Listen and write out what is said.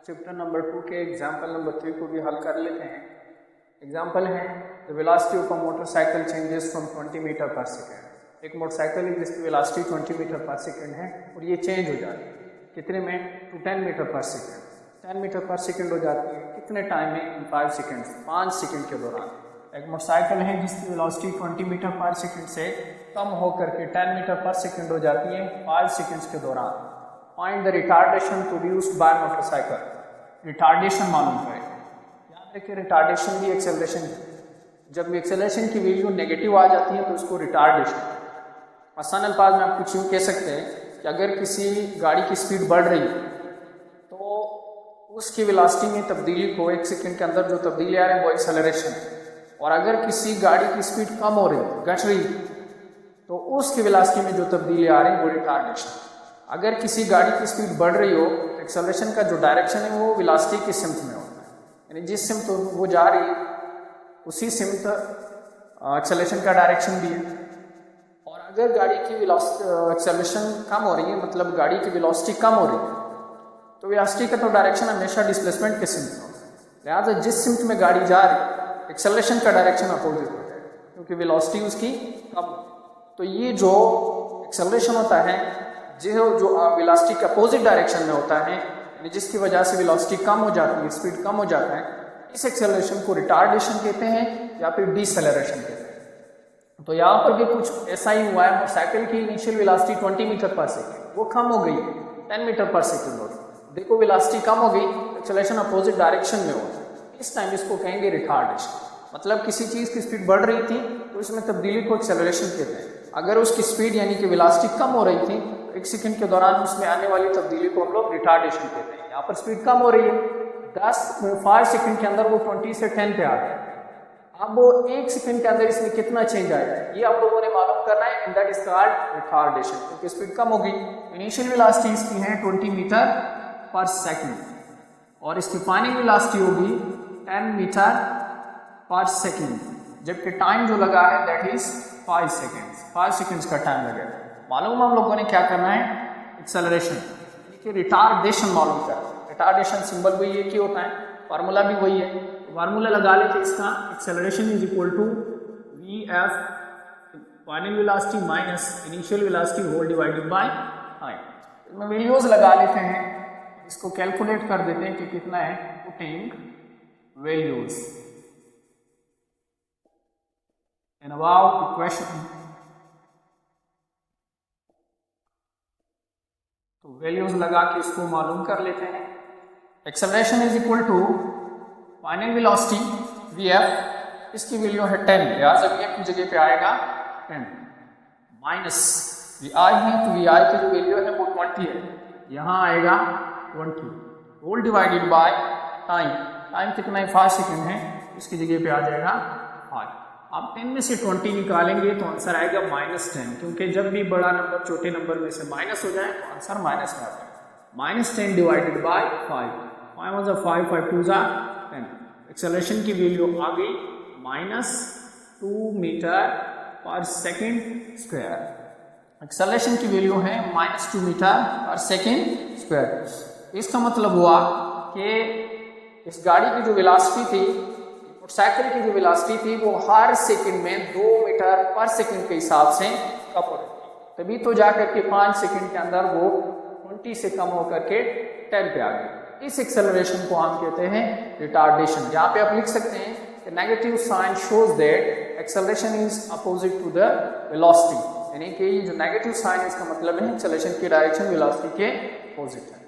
Chapter number 2 के example number 3 को भी हल कर लेते हैं। एग्जाम्पल है the velocity of a motorcycle changes from 20 metre per second. एक मोटरसाइकिल है जिसकी वेलोसिटी 20 मीटर पर सेकेंड है और ये चेंज हो जाती है कितने में, to 10 metre per second. 10 metre per second हो जाती है कितने टाइम में, इन 5 सेकेंड, 5 सेकेंड के दौरान। एक मोटरसाइकिल है जिसकी वेलोसिटी 20 मीटर पर सेकेंड से कम होकर के 10 मीटर पर सेकेंड हो जाती है 5 सेकेंड्स के दौरान। Find the retardation produced by motorcycle. Retardation मालूम करें। याद रखिए रिटार्डेशन भी एक्सेलरेशन है। जब भी एक्सेलरेशन की वैल्यू नेगेटिव आ जाती है तो उसको रिटार्डेशन। आसान अल्फाज में आप कुछ यूँ कह सकते हैं कि अगर किसी गाड़ी की स्पीड बढ़ रही है तो उसकी वेलोसिटी में तब्दीली को 1 सेकंड के अंदर जो तब्दीली आ रही है वो एक्सेलरेशन है। और अगर किसी गाड़ी की स्पीड कम हो रही है, घट रही है, तो उसकी वेलोसिटी में जो तब्दीली आ रही है वो रिटार्डेशन। अगर किसी गाड़ी की स्पीड बढ़ रही हो तो एक्सेलरेशन का जो डायरेक्शन है वो वेलोसिटी की सिमत में होता है, यानी जिस सिमत वो जा रही है उसी सिमत एक्सेलरेशन का डायरेक्शन भी है। और अगर गाड़ी की एक्सेलरेशन कम हो रही है, मतलब गाड़ी की वेलोसिटी कम हो रही है, तो वेलोसिटी का तो डायरेक्शन हमेशा डिस्प्लेसमेंट के सिमत में होता है। लिहाजा जिस सिमत में गाड़ी जा रही है एक्सेलरेशन का डायरेक्शन अपोजिट हो जाएगा क्योंकि वेलोसिटी उसकी कम है। तो ये जो एक्सेलरेशन होता है जो वेलोसिटी के अपोजिट डायरेक्शन में होता है, यानी जिसकी वजह से वेलोसिटी कम हो जाती है, स्पीड कम हो जाता है, इस एक्सेलरेशन को रिटार्डेशन कहते हैं या फिर डिसेलरेशन कहते हैं। तो यहाँ पर भी कुछ ऐसा ही हुआ है। मोटरसाइकिल की initial velocity 20 metre per second, वो कम हो गई 10 मीटर पर सेकेंड हो गई। देखो वेलोसिटी कम हो गई, एक्सेलरेशन अपोजिट डायरेक्शन में हो, इस टाइम इसको कहेंगे रिटार्डेशन। मतलब किसी चीज़ की स्पीड बढ़ रही थी तो इसमें तब्दीली को एक्सेलरेशन कहते हैं। अगर उसकी स्पीड यानी कि वेलोसिटी कम हो रही थी तो 1 सेकंड के दौरान उसमें आने वाली तब्दीली को हम लोग रिटार्डेशन कहते हैं। यहाँ पर स्पीड कम हो रही है, 5 सेकंड के अंदर वो 20 से 10 पे आ गया। अब वो 1 सेकंड के अंदर इसमें कितना चेंज आएगा ये आप लोगों ने मालूम करना है, and that is called retardation. क्योंकि स्पीड कम हो गई, इनिशियल वेलोसिटी इसकी है 20 मीटर पर सेकेंड और इसकी फाइनल वेलोसिटी होगी 10 मीटर पर सेकेंड, जबकि टाइम जो लगा है दैट इज 5 सेकेंड्स। 5 सेकेंड्स का टाइम लगेगा। मालूम हम लोगों ने क्या करना है, एक्सेलरेशन यानी रिटार्डेशन मालूम करना है। रिटार्डेशन सिंबल वही है कि होता है, फार्मूला भी वही है। फार्मूला लगा लेते इसका, acceleration is equal to vf final velocity minus initial velocity whole divided by time. इसमें वैल्यूज लगा लेते हैं, इसको कैलकुलेट कर देते हैं कि कितना है। Putting values in about equation, तो वैल्यूज लगा के इसको मालूम कर लेते हैं। Acceleration is equal to final velocity vf, इसकी वैल्यू है 10, लिहाजा vf की जगह पे आएगा 10 माइनस vi है तो vi की जो वैल्यू है वो 20 है, यहाँ आएगा 20 whole divided by time. Time कितना है, 5 सेकेंड है, इसकी जगह पे आ जाएगा 5। आप 10 में से 20 निकालेंगे तो आंसर आएगा -10, क्योंकि जब भी बड़ा नंबर छोटे नंबर में से माइनस हो जाए तो आंसर माइनस में आता है। -10 डिवाइडेड बाय 5, 5 1 5, 5 2 10। एक्सेलरेशन की वैल्यू आ गई -2 metre per second square. Acceleration की वैल्यू है -2 मीटर पर सेकेंड स्क्वायर। इसका मतलब हुआ कि इस गाड़ी की जो वेलोसिटी थी, मोटरसाइकिल की जो वेलोसिटी थी, वो हर सेकंड में 2 मीटर पर सेकंड के हिसाब से कम हो रही थी। तभी तो जाकर के 5 सेकंड के अंदर वो 20 से कम होकर के 10 पे आ गई। इस एक्सेलरेशन को हम कहते हैं रिटार्डेशन। यहाँ पे आप लिख सकते हैं कि negative sign shows that acceleration is opposite to the velocity, यानी कि ये जो नेगेटिव साइन है इसका मतलब है एक्सेलरेशन की डायरेक्शन वेलोसिटी के अपोजिट है।